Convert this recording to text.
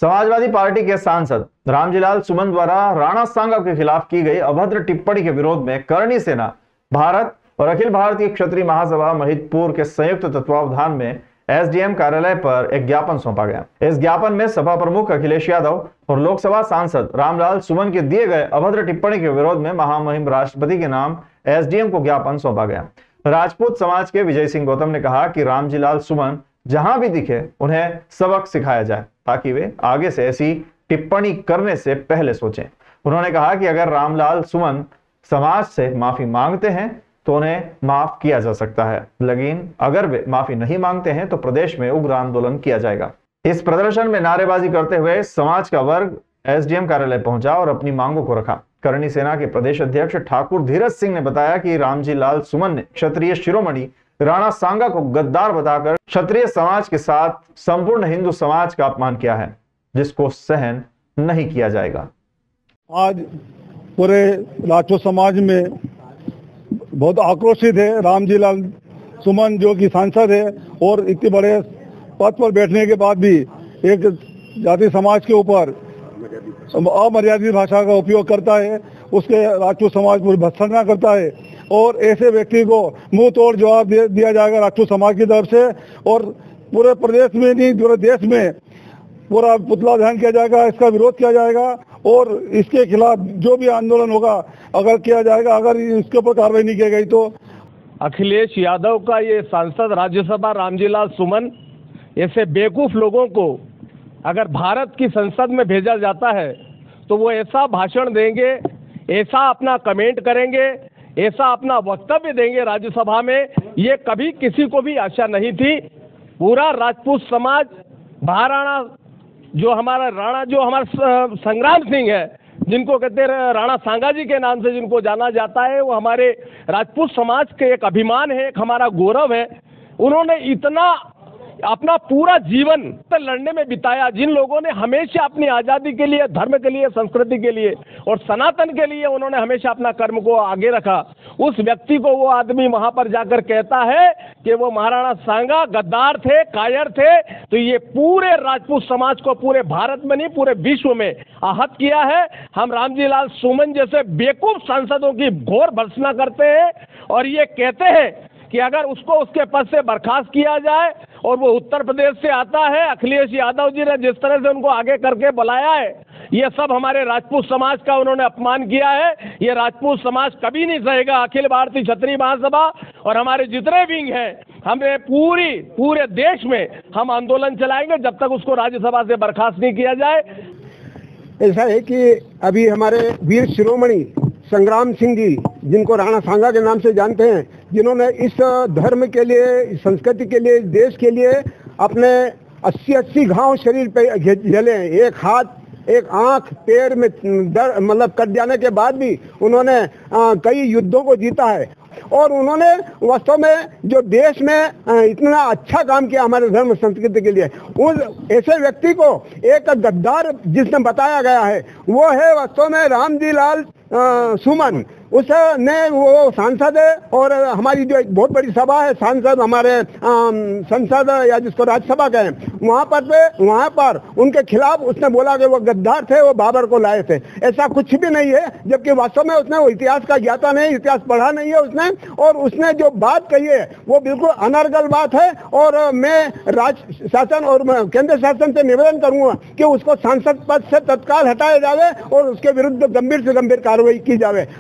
Samajwadi party के सांसद रामजीलाल सुमन द्वारा राणा सांगा के खिलाफ की गई अभद्र टिप्पणी के विरोध में करणी सेना भारत और अखिल भारतीय क्षत्रिय महासभा महिदपुर के संयुक्त तत्वावधान में एसडीएम कार्यालय पर एक ज्ञापन सौंपा गया। इस ज्ञापन में सभा प्रमुख अखिलेश यादव और लोकसभा सांसद रामलाल सुमन के दिए गए अभद्र टिप्पणी के विरोध में महामहिम राष्ट्रपति के नाम एसडीएम को ज्ञापन सौंपा गया। राजपूत समाज के विजय सिंह गौतम ने कहा कि रामजीलाल सुमन जहां भी दिखे उन्हें सबक सिखाया जाए ताकि वे आगे से ऐसी टिप्पणी करने से पहले सोचें। उन्होंने कहा कि अगर रामलाल सुमन समाज से माफी मांगते हैं तो उन्हें माफ किया जा सकता है, लेकिन अगर वे माफी नहीं मांगते हैं तो प्रदेश में उग्र आंदोलन किया जाएगा। इस प्रदर्शन में नारेबाजी करते हुए समाज का वर्ग एसडीएम कार्यालय पहुंचा और अपनी मांगों को रखा। करणी सेना के प्रदेश अध्यक्ष ठाकुर धीरज सिंह ने बताया कि रामजीलाल सुमन ने क्षत्रिय शिरोमणि राणा सांगा को गद्दार बताकर क्षत्रिय समाज के साथ संपूर्ण हिंदू समाज का अपमान किया है, जिसको सहन नहीं किया जाएगा। आज पूरे राजपूत समाज में बहुत आक्रोशित है। रामजीलाल सुमन जो कि सांसद है और इतने बड़े पद पर बैठने के बाद भी एक जाति समाज के ऊपर अमर्यादित भाषा का उपयोग करता है, उसके राजपूत समाज पर भत्सना करता है और ऐसे व्यक्ति को मुंह तोड़ जवाब दिया जाएगा राजपूत समाज की तरफ से। और पूरे प्रदेश में नहीं, पूरे देश में पूरा पुतला दहन किया जाएगा, इसका विरोध किया जाएगा और इसके खिलाफ जो भी आंदोलन होगा अगर किया जाएगा, अगर इसके ऊपर कार्रवाई नहीं की गई तो। अखिलेश यादव का ये सांसद राज्यसभा रामजीलाल सुमन ऐसे बेवकूफ लोगों को अगर भारत की संसद में भेजा जाता है तो वो ऐसा भाषण देंगे, ऐसा अपना कमेंट करेंगे, ऐसा अपना वक्तव्य देंगे राज्यसभा में, ये कभी किसी को भी आशा नहीं थी। पूरा राजपूत समाज महाराणा जो हमारा संग्राम सिंह है, जिनको कहते हैं राणा सांगा जी के नाम से जिनको जाना जाता है, वो हमारे राजपूत समाज के एक अभिमान है, एक हमारा गौरव है। उन्होंने इतना अपना पूरा जीवन लड़ने में बिताया, जिन लोगों ने हमेशा अपनी आज़ादी के लिए, धर्म के लिए, संस्कृति के लिए और सनातन के लिए उन्होंने हमेशा अपना कर्म को आगे रखा। उस व्यक्ति को वो आदमी वहां पर जाकर कहता है कि वो महाराणा सांगा गद्दार थे, कायर थे, तो ये पूरे राजपूत समाज को पूरे भारत में नहीं पूरे विश्व में आहत किया है। हम रामजीलाल सुमन जैसे बेवकूफ सांसदों की घोर भर्त्सना करते हैं और ये कहते हैं कि अगर उसको उसके पद से बर्खास्त किया जाए, और वो उत्तर प्रदेश से आता है, अखिलेश यादव जी ने जिस तरह से उनको आगे करके बुलाया है, ये सब हमारे राजपूत समाज का उन्होंने अपमान किया है। ये राजपूत समाज कभी नहीं सहेगा। अखिल भारतीय क्षत्रिय महासभा और हमारे जितने विंग हैं, हमें पूरे देश में हम आंदोलन चलाएंगे जब तक उसको राज्यसभा से बर्खास्त नहीं किया जाए। ऐसा है कि अभी हमारे वीर शिरोमणि संग्राम सिंह जी, जिनको राणा सांगा के नाम से जानते हैं, जिन्होंने इस धर्म के लिए, संस्कृति के लिए, देश के लिए अपने 80 घाव शरीर पे झेले हैं। एक हाथ, एक आंख, पैर में मतलब कट जाने के बाद भी उन्होंने कई युद्धों को जीता है और उन्होंने वास्तव में जो देश में इतना अच्छा काम किया हमारे धर्म संस्कृति के लिए, उस ऐसे व्यक्ति को एक गद्दार जिसने बताया गया है वो है वास्तव में रामजीलाल सुमन। उसने वो सांसद है और हमारी जो एक बहुत बड़ी सभा है, सांसद हमारे संसद या जिसको राज्यसभा कहें, वहाँ पर उनके खिलाफ उसने बोला कि वो गद्दार थे, वो बाबर को लाए थे। ऐसा कुछ भी नहीं है, जबकि वास्तव में उसने वो इतिहास का ज्ञाता नहीं, इतिहास पढ़ा नहीं है उसने, और उसने जो बात कही है वो बिल्कुल अनर्गल बात है। और मैं राज्य शासन और केंद्र शासन से निवेदन करूंगा कि उसको सांसद पद से तत्काल हटाया जाए और उसके विरुद्ध गंभीर से गंभीर कार्रवाई की जाए।